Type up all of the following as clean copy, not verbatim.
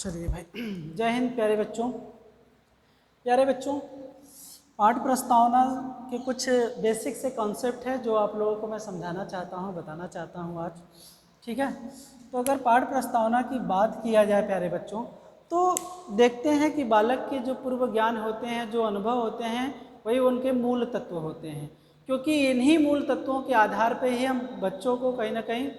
चलिए भाई, जय हिंद प्यारे बच्चों। प्यारे बच्चों, पाठ प्रस्तावना के कुछ बेसिक से कॉन्सेप्ट है जो आप लोगों को मैं समझाना चाहता हूँ, बताना चाहता हूँ आज। ठीक है, तो अगर पाठ प्रस्तावना की बात किया जाए प्यारे बच्चों, तो देखते हैं कि बालक के जो पूर्व ज्ञान होते हैं, जो अनुभव होते हैं, वही उनके मूल तत्व होते हैं। क्योंकि इन्हीं मूल तत्वों के आधार पर ही हम बच्चों को कहीं ना कहीं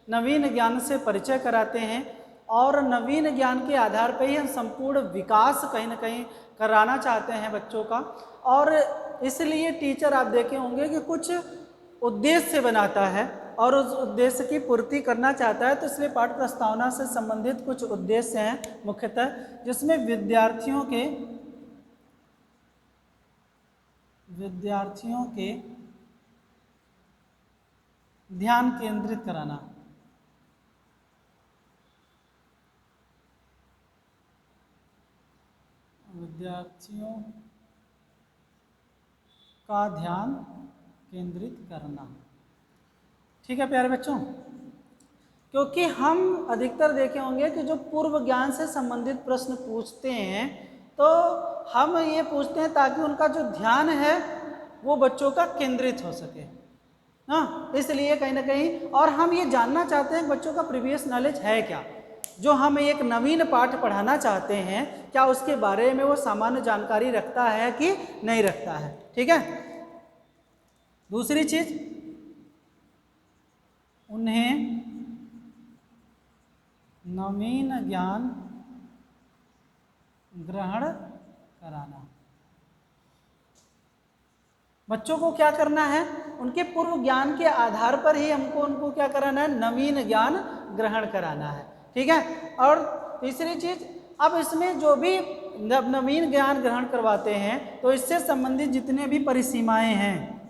नवीन ज्ञान से परिचय कराते हैं और नवीन ज्ञान के आधार पर ही हम संपूर्ण विकास कहीं ना कहीं कराना चाहते हैं बच्चों का। और इसलिए टीचर आप देखे होंगे कि कुछ उद्देश्य से बनाता है और उस उद्देश्य की पूर्ति करना चाहता है। तो इसलिए पाठ प्रस्तावना से संबंधित कुछ उद्देश्य हैं मुख्यतः, जिसमें विद्यार्थियों के ध्यान केंद्रित कराना, विद्यार्थियों का ध्यान केंद्रित करना। ठीक है प्यारे बच्चों, क्योंकि हम अधिकतर देखे होंगे कि जो पूर्व ज्ञान से संबंधित प्रश्न पूछते हैं, तो हम ये पूछते हैं ताकि उनका जो ध्यान है वो बच्चों का केंद्रित हो सके। हाँ, इसलिए कहीं ना कहीं, और हम ये जानना चाहते हैं बच्चों का प्रीवियस नॉलेज है क्या। जो हम एक नवीन पाठ पढ़ाना चाहते हैं, क्या उसके बारे में वो सामान्य जानकारी रखता है कि नहीं रखता है। ठीक है, दूसरी चीज, उन्हें नवीन ज्ञान ग्रहण कराना। बच्चों को क्या करना है, उनके पूर्व ज्ञान के आधार पर ही उनको क्या कराना है, नवीन ज्ञान ग्रहण कराना है। ठीक है, और तीसरी चीज, अब इसमें जो भी नवीन ज्ञान ग्रहण करवाते हैं तो इससे संबंधित जितने भी परिसीमाएं हैं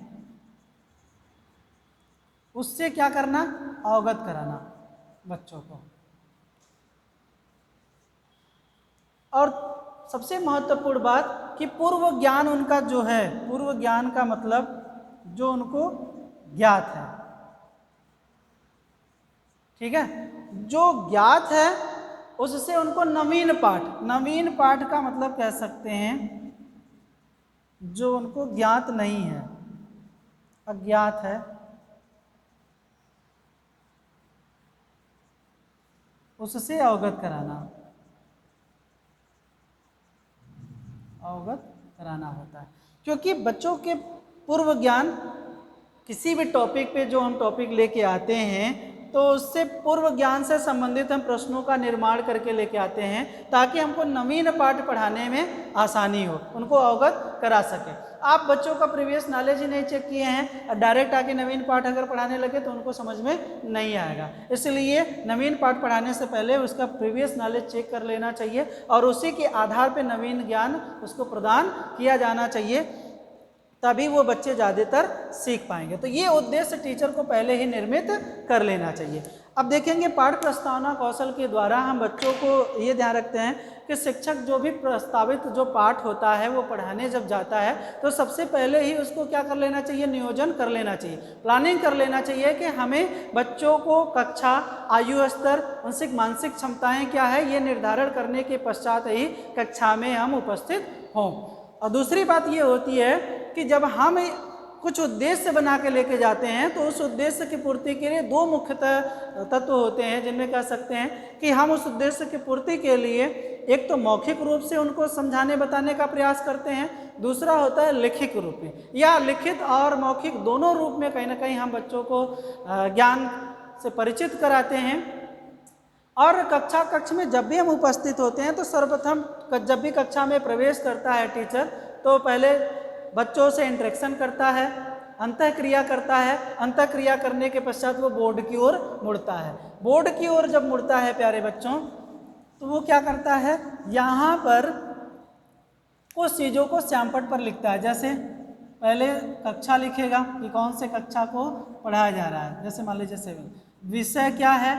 उससे क्या करना, अवगत कराना बच्चों को। और सबसे महत्वपूर्ण बात कि पूर्व ज्ञान उनका जो है, पूर्व ज्ञान का मतलब जो उनको ज्ञात है। ठीक है, जो ज्ञात है उससे उनको नवीन पाठ का मतलब कह सकते हैं जो उनको ज्ञात नहीं है, अज्ञात है, उससे अवगत कराना होता है। क्योंकि बच्चों के पूर्व ज्ञान, किसी भी टॉपिक पे जो हम टॉपिक लेके आते हैं तो उससे पूर्व ज्ञान से संबंधित हम प्रश्नों का निर्माण करके लेके आते हैं ताकि हमको नवीन पाठ पढ़ाने में आसानी हो, उनको अवगत करा सके। आप बच्चों का प्रीवियस नॉलेज ही नहीं चेक किए हैं, डायरेक्ट आके नवीन पाठ अगर पढ़ाने लगे तो उनको समझ में नहीं आएगा। इसलिए नवीन पाठ पढ़ाने से पहले उसका प्रीवियस नॉलेज चेक कर लेना चाहिए और उसी के आधार पर नवीन ज्ञान उसको प्रदान किया जाना चाहिए, तभी वो बच्चे ज़्यादातर सीख पाएंगे। तो ये उद्देश्य टीचर को पहले ही निर्मित कर लेना चाहिए। अब देखेंगे पाठ प्रस्तावना कौशल के द्वारा हम बच्चों को ये ध्यान रखते हैं कि शिक्षक जो भी प्रस्तावित जो पाठ होता है वो पढ़ाने जब जाता है तो सबसे पहले ही उसको क्या कर लेना चाहिए, नियोजन कर लेना चाहिए, प्लानिंग कर लेना चाहिए कि हमें बच्चों को कक्षा, आयु स्तर, उनकी मानसिक क्षमताएँ क्या है, ये निर्धारण करने के पश्चात ही कक्षा में हम उपस्थित हों। और दूसरी बात ये होती है कि जब हम कुछ उद्देश्य बना के लेके जाते हैं तो उस उद्देश्य की पूर्ति के लिए दो मुख्यतः तत्व होते हैं जिनमें कह सकते हैं कि हम उस उद्देश्य की पूर्ति के लिए एक तो मौखिक रूप से उनको समझाने बताने का प्रयास करते हैं, दूसरा होता है लिखित रूप में, या लिखित और मौखिक दोनों रूप में कहीं ना कहीं हम बच्चों को ज्ञान से परिचित कराते हैं। और कक्ष में जब भी हम उपस्थित होते हैं तो सर्वप्रथम जब भी कक्षा में प्रवेश करता है टीचर तो पहले बच्चों से इंटरेक्शन करता है, अंतःक्रिया करता है, अंतःक्रिया करने के पश्चात वो बोर्ड की ओर मुड़ता है। बोर्ड की ओर जब मुड़ता है प्यारे बच्चों तो वो क्या करता है, यहाँ पर कुछ चीज़ों को श्यामपट्ट पर लिखता है। जैसे पहले कक्षा लिखेगा कि कौन से कक्षा को पढ़ाया जा रहा है, जैसे मान लीजिए 7, विषय क्या है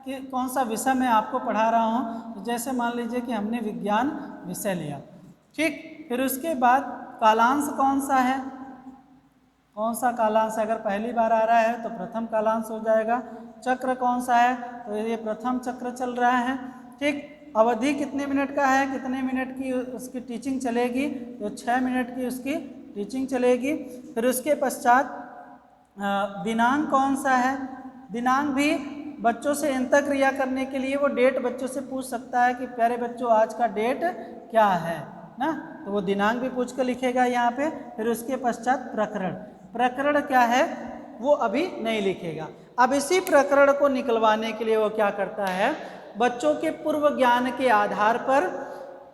कि कौन सा विषय मैं आपको पढ़ा रहा हूँ, तो जैसे मान लीजिए कि हमने विज्ञान विषय लिया। ठीक, फिर उसके बाद कालांश कौन सा है, कौन सा कालांश, अगर पहली बार आ रहा है तो प्रथम कालांश हो जाएगा। चक्र कौन सा है, तो ये प्रथम चक्र चल रहा है। ठीक, अवधि कितने मिनट का है, कितने मिनट की उसकी टीचिंग चलेगी, तो 6 मिनट की उसकी टीचिंग चलेगी। फिर उसके पश्चात दिनांक कौन सा है, दिनांक भी बच्चों से इंतर क्रिया करने के लिए वो डेट बच्चों से पूछ सकता है कि प्यारे बच्चों आज का डेट क्या है ना, तो वो दिनांक भी पूछ कर लिखेगा यहाँ पे। फिर उसके पश्चात प्रकरण, प्रकरण क्या है वो अभी नहीं लिखेगा। अब इसी प्रकरण को निकलवाने के लिए वो क्या करता है, बच्चों के पूर्व ज्ञान के आधार पर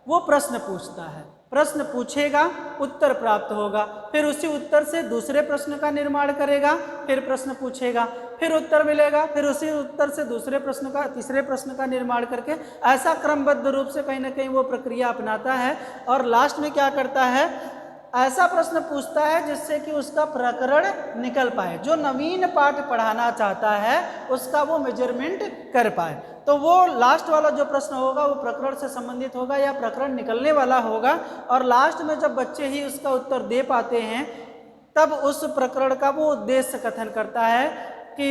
वो प्रश्न पूछता है, प्रश्न पूछेगा, उत्तर प्राप्त होगा, फिर उसी उत्तर से दूसरे प्रश्न का निर्माण करेगा, फिर प्रश्न पूछेगा, फिर उत्तर मिलेगा, फिर उसी उत्तर से दूसरे प्रश्न का, तीसरे प्रश्न का निर्माण करके ऐसा क्रमबद्ध रूप से कहीं ना कहीं वो प्रक्रिया अपनाता है। और लास्ट में क्या करता है, ऐसा प्रश्न पूछता है जिससे कि उसका प्रकरण निकल पाए, जो नवीन पाठ पढ़ाना चाहता है उसका वो मेजरमेंट कर पाए। तो वो लास्ट वाला जो प्रश्न होगा वो प्रकरण से संबंधित होगा या प्रकरण निकलने वाला होगा। और लास्ट में जब बच्चे ही उसका उत्तर दे पाते हैं तब उस प्रकरण का वो उद्देश्य कथन करता है कि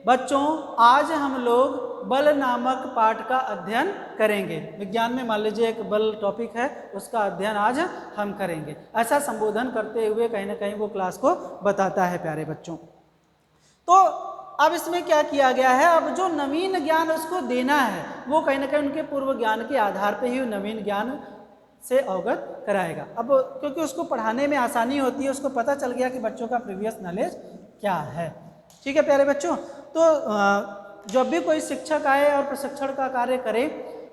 बच्चों आज हम लोग बल नामक पाठ का अध्ययन करेंगे। विज्ञान में मान लीजिए एक बल टॉपिक है, उसका अध्ययन आज हम करेंगे। ऐसा संबोधन करते हुए कहीं ना कहीं वो क्लास को बताता है प्यारे बच्चों। तो अब इसमें क्या किया गया है, अब जो नवीन ज्ञान उसको देना है वो कहीं ना कहीं उनके पूर्व ज्ञान के आधार पर ही नवीन ज्ञान से अवगत कराएगा। अब क्योंकि उसको पढ़ाने में आसानी होती है, उसको पता चल गया कि बच्चों का प्रीवियस नॉलेज क्या है। ठीक है प्यारे बच्चों, तो जब भी कोई शिक्षक आए और प्रशिक्षण का कार्य करे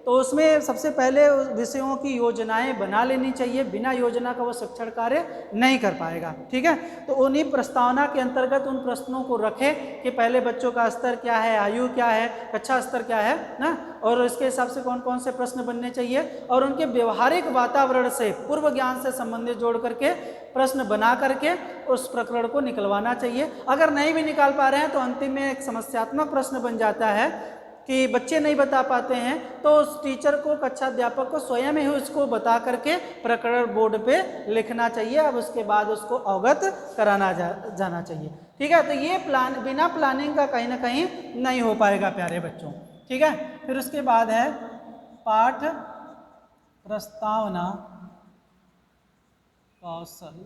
तो उसमें सबसे पहले विषयों की योजनाएं बना लेनी चाहिए। बिना योजना का वो शिक्षण कार्य नहीं कर पाएगा। ठीक है, तो उन्हीं प्रस्तावना के अंतर्गत उन प्रश्नों को रखे कि पहले बच्चों का स्तर क्या है, आयु क्या है, कक्षा स्तर क्या है ना, और इसके हिसाब से कौन कौन से प्रश्न बनने चाहिए, और उनके व्यवहारिक वातावरण से पूर्व ज्ञान से संबंधित जोड़ करके प्रश्न बना करके उस प्रकरण को निकलवाना चाहिए। अगर नहीं भी निकाल पा रहे हैं तो अंतिम में एक समस्यात्मक प्रश्न बन जाता है कि बच्चे नहीं बता पाते हैं तो उस टीचर को, कक्षा अध्यापक को स्वयं ही उसको बता करके प्रकरण बोर्ड पे लिखना चाहिए। अब उसके बाद उसको अवगत कराना जाना चाहिए। ठीक है, तो ये बिना प्लानिंग का कहीं ना कहीं नहीं हो पाएगा प्यारे बच्चों। ठीक है, फिर उसके बाद है पाठ प्रस्तावना कौशल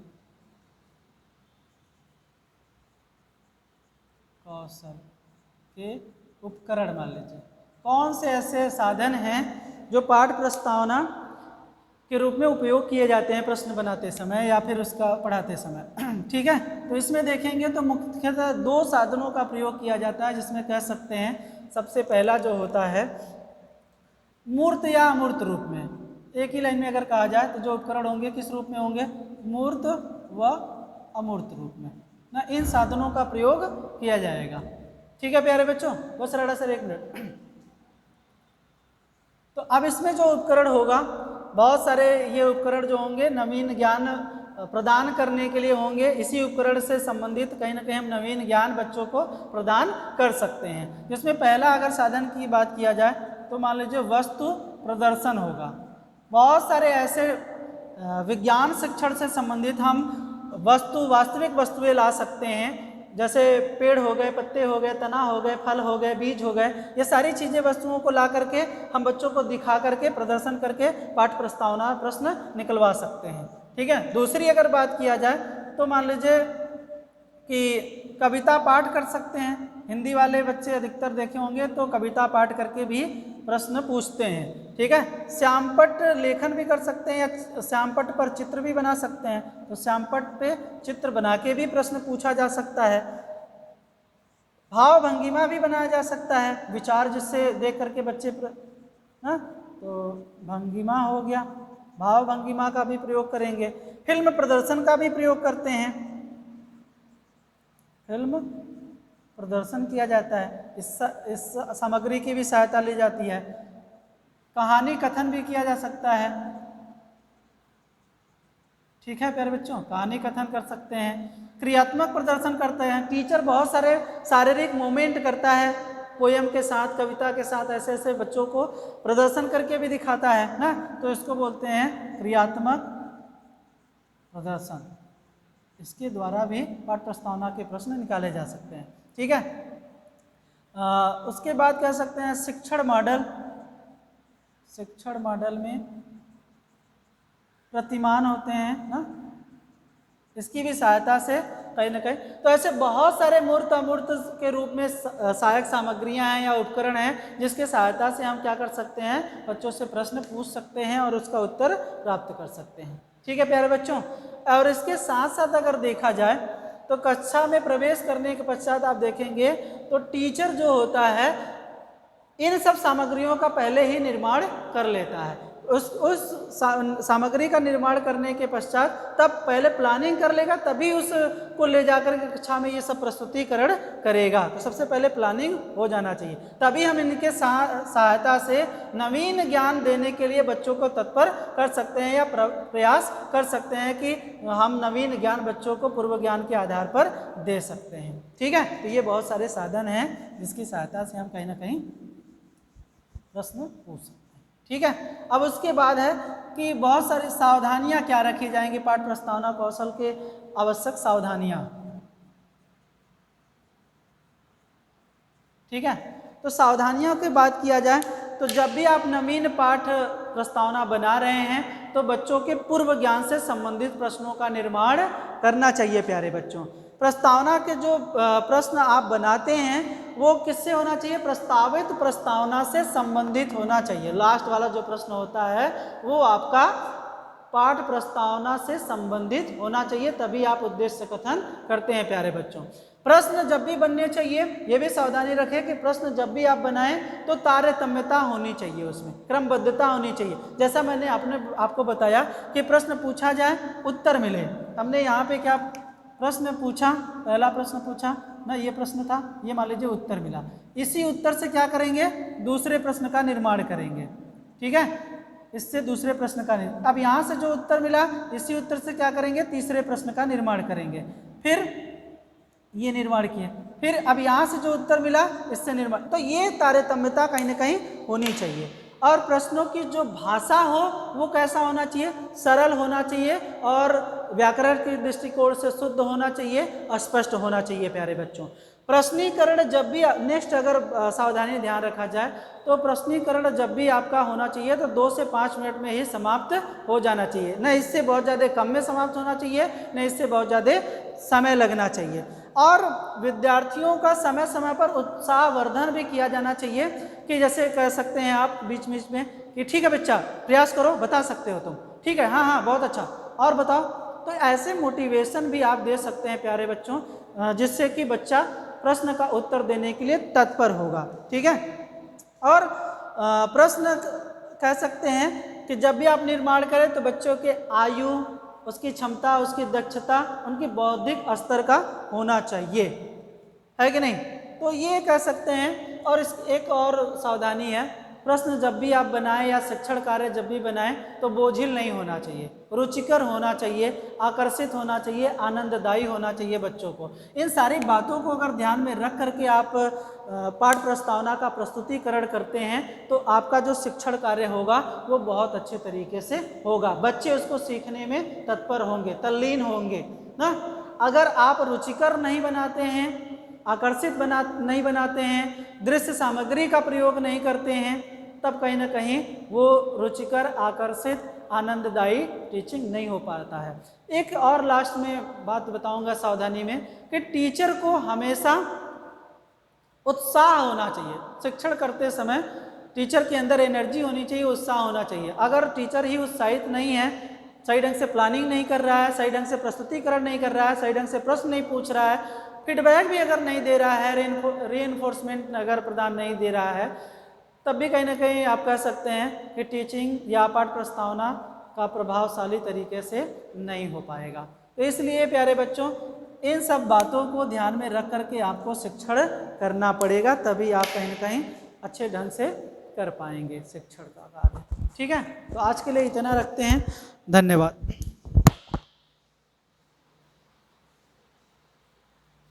के उपकरण। मान लीजिए कौन से ऐसे साधन हैं जो पाठ प्रस्तावना के रूप में उपयोग किए जाते हैं प्रश्न बनाते समय या फिर उसका पढ़ाते समय। ठीक है, तो इसमें देखेंगे तो मुख्यतः 2 साधनों का प्रयोग किया जाता है, जिसमें कह सकते हैं सबसे पहला जो होता है मूर्त या अमूर्त रूप में। एक ही लाइन में अगर कहा जाए तो जो उपकरण होंगे किस रूप में होंगे, मूर्त व अमूर्त रूप में ना, इन साधनों का प्रयोग किया जाएगा। ठीक है प्यारे बच्चों, बस रड़ा सर 1 मिनट। तो अब इसमें जो उपकरण होगा, बहुत सारे ये उपकरण जो होंगे नवीन ज्ञान प्रदान करने के लिए होंगे। इसी उपकरण से संबंधित कहीं ना कहीं हम नवीन ज्ञान बच्चों को प्रदान कर सकते हैं। जिसमें पहला अगर साधन की बात किया जाए तो मान लीजिए वस्तु प्रदर्शन होगा। बहुत सारे ऐसे विज्ञान शिक्षण से संबंधित हम वास्तविक वस्तुएं ला सकते हैं, जैसे पेड़ हो गए, पत्ते हो गए, तना हो गए, फल हो गए, बीज हो गए। ये सारी चीज़ें वस्तुओं को ला करके हम बच्चों को दिखा करके प्रदर्शन करके पाठ प्रस्तावना प्रश्न निकलवा सकते हैं। ठीक है, दूसरी अगर बात किया जाए तो मान लीजिए कि कविता पाठ कर सकते हैं। हिंदी वाले बच्चे अधिकतर देखे होंगे तो कविता पाठ करके भी प्रश्न पूछते हैं। ठीक है, श्यामपट्ट लेखन भी कर सकते हैं या श्यामपट्ट पर चित्र भी बना सकते हैं, तो श्यामपट्ट पे चित्र बना के भी प्रश्न पूछा जा सकता है। भाव भंगिमा भी बनाया जा सकता है, विचार जिससे देख करके बच्चे तो भंगिमा हो गया, भाव भंगिमा का भी प्रयोग करेंगे। फिल्म प्रदर्शन का भी प्रयोग करते हैं, फिल्म प्रदर्शन किया जाता है, इस सामग्री की भी सहायता ली जाती है। कहानी कथन भी किया जा सकता है। ठीक है प्यारे बच्चों, कहानी कथन कर सकते हैं, क्रियात्मक प्रदर्शन करते हैं। टीचर बहुत सारे शारीरिक मूवमेंट करता है पोयम के साथ, कविता के साथ, ऐसे ऐसे बच्चों को प्रदर्शन करके भी दिखाता है ना, तो इसको बोलते हैं क्रियात्मक प्रदर्शन। इसके द्वारा भी पाठ प्रस्तावना के प्रश्न निकाले जा सकते हैं। ठीक है, उसके बाद कह सकते हैं शिक्षण मॉडल। शिक्षण मॉडल में प्रतिमान होते हैं ना, इसकी भी सहायता से कहीं ना कहीं, तो ऐसे बहुत सारे मूर्त अमूर्त के रूप में सहायक सामग्रियां हैं या उपकरण हैं जिसके सहायता से हम क्या कर सकते हैं, बच्चों से प्रश्न पूछ सकते हैं और उसका उत्तर प्राप्त कर सकते हैं। ठीक है प्यारे बच्चों, और इसके साथ साथ अगर देखा जाए तो कक्षा में प्रवेश करने के पश्चात आप देखेंगे तो टीचर जो होता है इन सब सामग्रियों का पहले ही निर्माण कर लेता है। उस सामग्री का निर्माण करने के पश्चात तब पहले प्लानिंग कर लेगा, तभी उसको ले जाकर के कक्षा में ये सब प्रस्तुतिकरण करेगा। तो सबसे पहले प्लानिंग हो जाना चाहिए, तभी हम इनके सहायता से नवीन ज्ञान देने के लिए बच्चों को तत्पर कर सकते हैं या प्रयास कर सकते हैं कि हम नवीन ज्ञान बच्चों को पूर्व ज्ञान के आधार पर दे सकते हैं। ठीक है, तो ये बहुत सारे साधन हैं जिसकी सहायता से हम कहीं ना कहीं प्रश्न पूछ सकते हैं। ठीक है, अब उसके बाद है कि बहुत सारी सावधानियां क्या रखी जाएंगी पाठ प्रस्तावना कौशल के, आवश्यक सावधानियां। ठीक है, तो सावधानियों की बात किया जाए तो जब भी आप नवीन पाठ प्रस्तावना बना रहे हैं तो बच्चों के पूर्व ज्ञान से संबंधित प्रश्नों का निर्माण करना चाहिए। प्यारे बच्चों, प्रस्तावना के जो प्रश्न आप बनाते हैं वो किससे होना चाहिए, प्रस्तावित प्रस्तावना से संबंधित होना चाहिए। लास्ट वाला जो प्रश्न होता है वो आपका पाठ प्रस्तावना से संबंधित होना चाहिए, तभी आप उद्देश्य कथन करते हैं। प्यारे बच्चों, प्रश्न जब भी बनने चाहिए, ये भी सावधानी रखें कि प्रश्न जब भी आप बनाएं तो तारतम्यता होनी चाहिए, उसमें क्रमबद्धता होनी चाहिए। जैसा मैंने आपको बताया कि प्रश्न पूछा जाए उत्तर मिले, हमने यहाँ पे क्या प्रश्न पूछा, पहला प्रश्न पूछा ना, ये प्रश्न था, ये मान लीजिए उत्तर मिला, इसी उत्तर से क्या करेंगे, दूसरे प्रश्न का निर्माण करेंगे। ठीक है, इससे दूसरे प्रश्न का निर्माण, अब यहाँ से जो उत्तर मिला इसी उत्तर से क्या करेंगे, तीसरे प्रश्न का निर्माण करेंगे, फिर ये निर्माण किए, फिर अब यहाँ से जो उत्तर मिला इससे निर्माण, तो ये तारतम्यता कहीं ना कहीं होनी चाहिए। और प्रश्नों की जो भाषा हो वो कैसा होना चाहिए, सरल होना चाहिए और व्याकरण के दृष्टिकोण से शुद्ध होना चाहिए, स्पष्ट होना चाहिए। प्यारे बच्चों, प्रश्नीकरण जब भी, नेक्स्ट अगर सावधानी ध्यान रखा जाए तो प्रश्नीकरण जब भी आपका होना चाहिए तो 2 से 5 मिनट में ही समाप्त हो जाना चाहिए, न इससे बहुत ज़्यादा कम में समाप्त होना चाहिए, न इससे बहुत ज़्यादा समय लगना चाहिए। और विद्यार्थियों का समय समय पर उत्साहवर्धन भी किया जाना चाहिए कि जैसे कह सकते हैं आप बीच बीच में कि ठीक है बच्चा प्रयास करो, बता सकते हो तुम, ठीक है, हाँ हाँ बहुत अच्छा, और बताओ, तो ऐसे मोटिवेशन भी आप दे सकते हैं प्यारे बच्चों, जिससे कि बच्चा प्रश्न का उत्तर देने के लिए तत्पर होगा। ठीक है, और प्रश्न कह सकते हैं कि जब भी आप निर्माण करें तो बच्चों के आयु, उसकी क्षमता, उसकी दक्षता, उनकी बौद्धिक स्तर का होना चाहिए, है कि नहीं, तो ये कह सकते हैं। और इस एक और सावधानी है, प्रश्न जब भी आप बनाएं या शिक्षण कार्य जब भी बनाएं तो बोझिल नहीं होना चाहिए, रुचिकर होना चाहिए, आकर्षित होना चाहिए, आनंददायी होना चाहिए बच्चों को। इन सारी बातों को अगर ध्यान में रख करके आप पाठ प्रस्तावना का प्रस्तुतिकरण करते हैं तो आपका जो शिक्षण कार्य होगा वो बहुत अच्छे तरीके से होगा, बच्चे उसको सीखने में तत्पर होंगे, तल्लीन होंगे ना। अगर आप रुचिकर नहीं बनाते हैं, आकर्षित नहीं बनाते हैं, दृश्य सामग्री का प्रयोग नहीं करते हैं, तब कहीं ना कहीं वो रुचिकर, आकर्षित, आनंददायी टीचिंग नहीं हो पाता है। एक और लास्ट में बात बताऊंगा सावधानी में कि टीचर को हमेशा उत्साह होना चाहिए, शिक्षण करते समय टीचर के अंदर एनर्जी होनी चाहिए, उत्साह होना चाहिए। अगर टीचर ही उत्साहित नहीं है, सही ढंग से प्लानिंग नहीं कर रहा है, सही ढंग से प्रस्तुतिकरण नहीं कर रहा है, सही ढंग से प्रश्न नहीं पूछ रहा है, फीडबैक भी अगर नहीं दे रहा है, रीइंफोर्समेंट अगर प्रदान नहीं दे रहा है, तब भी कहीं ना कहीं आप कह सकते हैं कि टीचिंग या पाठ प्रस्तावना का प्रभावशाली तरीके से नहीं हो पाएगा। तो इसलिए प्यारे बच्चों, इन सब बातों को ध्यान में रख करके आपको शिक्षण करना पड़ेगा, तभी आप कहीं ना कहीं अच्छे ढंग से कर पाएंगे शिक्षण का कार्य। ठीक है, तो आज के लिए इतना रखते हैं, धन्यवाद।